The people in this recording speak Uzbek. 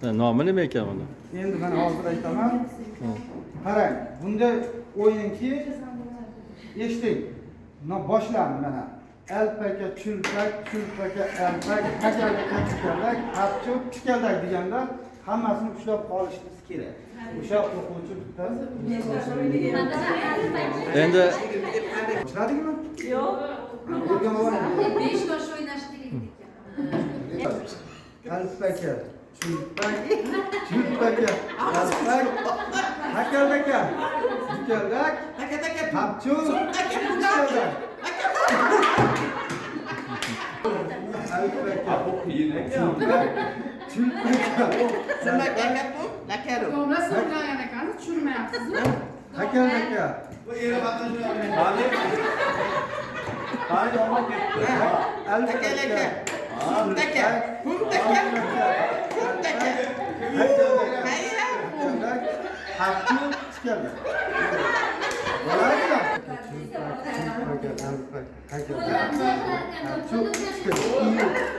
Nomi nima ekan uni? Endi mana hozir aytaman. Qarang, bunda o'yinki eshiting. Boshlandi mana. Alpaka, chulpak, chulpaka, alpak, hakalak, chikalak, hapchup, chikalak deganda hammasini ushlab qolishimiz kerak. O'sha o'quvchi bittasi. Endi Chiqadingmi? Yo'q. 5 yosh o'ynash kerak ekan. Alpaka, chulpak, chulpaka, alpak, hakalaka, chikalak, hapchup, chikalak. Alpaka, chulpaka, To'g'ri so'zlagan ekansiz, tushunmayapsizmi? hakalaka, alpaka, hapchup, chikalak. Bo'ladimi? Chulpaka, alpaka, hakalaka, hapchup, chikalak.